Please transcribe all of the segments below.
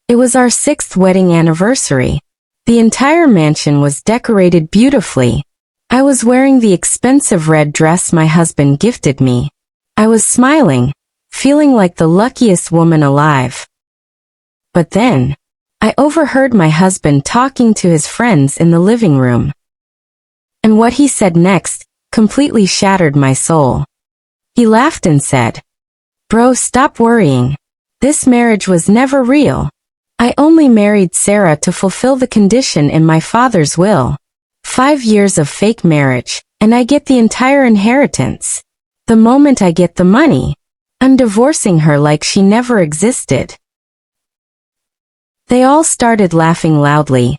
It was our 6th wedding anniversary. The entire mansion was decorated beautifully. I was wearing the expensive red dress my husband gifted me. I was smiling, feeling like the luckiest woman alive. But then, I overheard my husband talking to his friends in the living room. And what he said next completely shattered my soul. He laughed and said, "Bro, stop worrying. This marriage was never real. I only married Sarah to fulfill the condition in my father's will. 5 years of fake marriage, and I get the entire inheritance. The moment I get the money, I'm divorcing her like she never existed." They all started laughing loudly,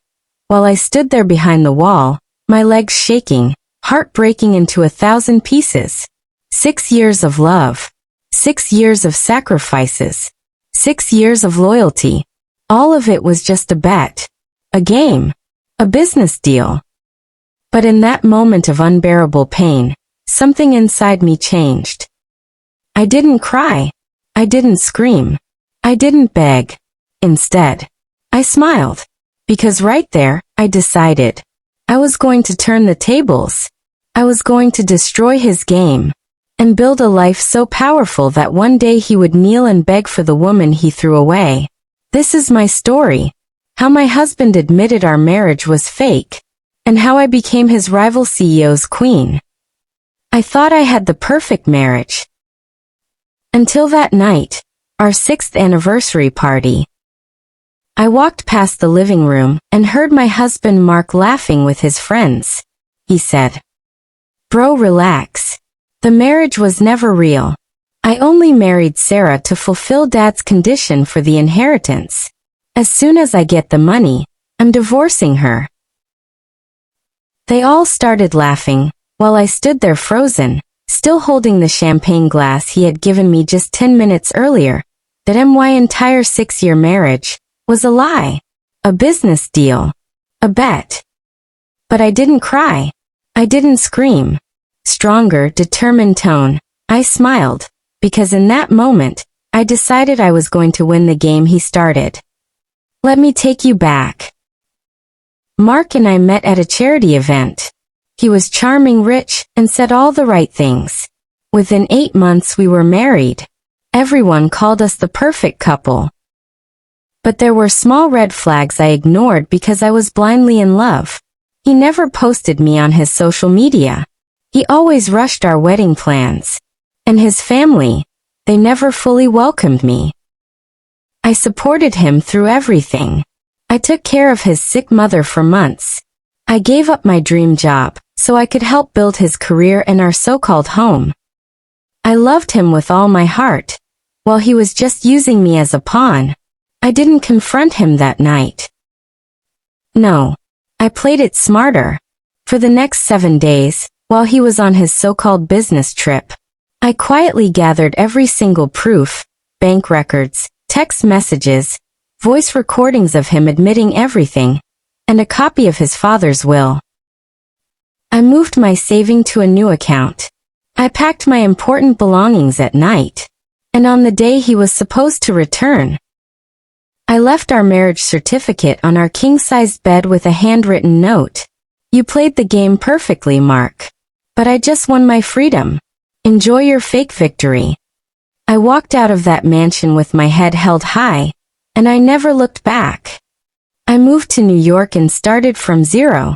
while I stood there behind the wall, my legs shaking, heart breaking into 1,000 pieces. 6 years of love. 6 years of sacrifices. 6 years of loyalty. All of it was just a bet. A game. A business deal. But in that moment of unbearable pain, something inside me changed. I didn't cry. I didn't scream. I didn't beg. Instead, I smiled. Because right there, I decided. I was going to turn the tables. I was going to destroy his game. And build a life so powerful that one day he would kneel and beg for the woman he threw away. This is my story. How my husband admitted our marriage was fake. And how I became his rival CEO's queen. I thought I had the perfect marriage. Until that night, our 6th anniversary party. I walked past the living room and heard my husband Mark laughing with his friends. He said, "Bro, relax. The marriage was never real. I only married Sarah to fulfill Dad's condition for the inheritance. As soon as I get the money, I'm divorcing her." They all started laughing, while I stood there frozen, still holding the champagne glass he had given me just 10 minutes earlier. That my entire 6-year marriage was a lie, a business deal, a bet. But I didn't cry. I didn't scream. Stronger, determined tone, I smiled, because in that moment, I decided I was going to win the game he started. Let me take you back. Mark and I met at a charity event. He was charming, rich, and said all the right things. Within 8 months we were married. Everyone called us the perfect couple. But there were small red flags I ignored because I was blindly in love. He never posted me on his social media. He always rushed our wedding plans. And his family, they never fully welcomed me. I supported him through everything. I took care of his sick mother for months. I gave up my dream job so I could help build his career and our so-called home. I loved him with all my heart, while he was just using me as a pawn. I didn't confront him that night. No, I played it smarter. For the next 7 days, while he was on his so-called business trip, I quietly gathered every single proof, bank records, text messages, voice recordings of him admitting everything, and a copy of his father's will. I moved my saving to a new account. I packed my important belongings at night, and on the day he was supposed to return, I left our marriage certificate on our king-sized bed with a handwritten note. "You played the game perfectly, Mark. But I just won my freedom. Enjoy your fake victory." I walked out of that mansion with my head held high, and I never looked back. I moved to New York and started from zero.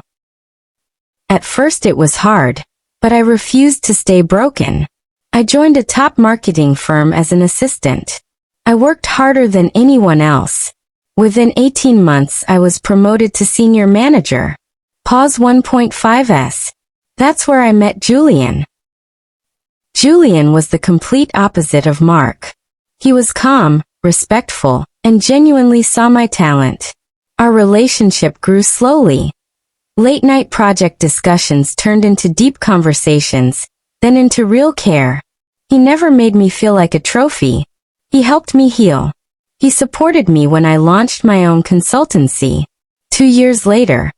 At first it was hard, but I refused to stay broken. I joined a top marketing firm as an assistant. I worked harder than anyone else. Within 18 months I was promoted to senior manager. Pause 1.5s. That's where I met Julian. Julian was the complete opposite of Mark. He was calm, respectful, and genuinely saw my talent. Our relationship grew slowly. Late-night project discussions turned into deep conversations, then into real care. He never made me feel like a trophy. He helped me heal. He supported me when I launched my own consultancy. 2 years later,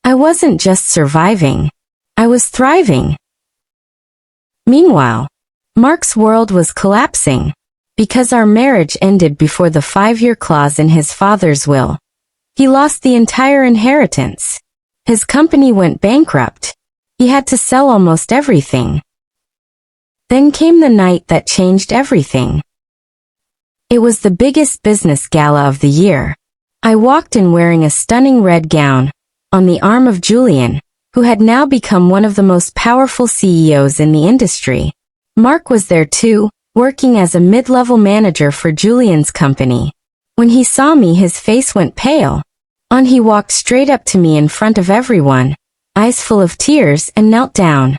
I wasn't just surviving. I was thriving. Meanwhile, Mark's world was collapsing. because our marriage ended before the 5-year clause in his father's will. He lost the entire inheritance. His company went bankrupt. He had to sell almost everything. Then came the night that changed everything. It was the biggest business gala of the year. I walked in wearing a stunning red gown, on the arm of Julian, who had now become one of the most powerful CEOs in the industry. Mark was there too, working as a mid-level manager for Julian's company. When he saw me, his face went pale. He walked straight up to me in front of everyone, eyes full of tears, and knelt down.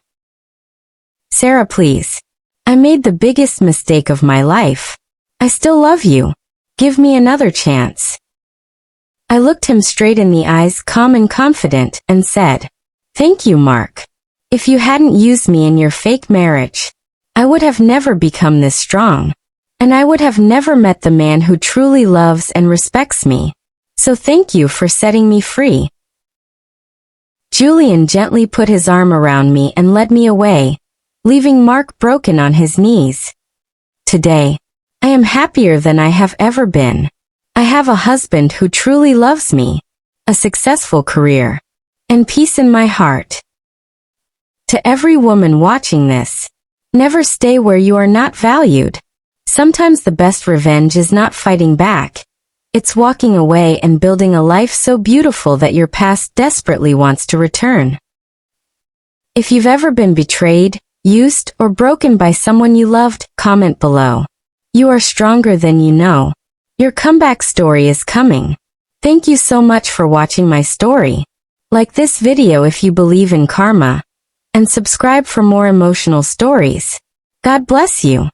"Sarah, please. I made the biggest mistake of my life. I still love you. Give me another chance." I looked him straight in the eyes, calm and confident, and said, "Thank you, Mark. If you hadn't used me in your fake marriage, I would have never become this strong. And I would have never met the man who truly loves and respects me. So thank you for setting me free." Julian gently put his arm around me and led me away, leaving Mark broken on his knees. Today, I am happier than I have ever been. I have a husband who truly loves me, a successful career, and peace in my heart. To every woman watching this, never stay where you are not valued. Sometimes the best revenge is not fighting back. It's walking away and building a life so beautiful that your past desperately wants to return. If you've ever been betrayed, used, or broken by someone you loved, comment below. You are stronger than you know. Your comeback story is coming. Thank you so much for watching my story. Like this video if you believe in karma, and subscribe for more emotional stories. God bless you.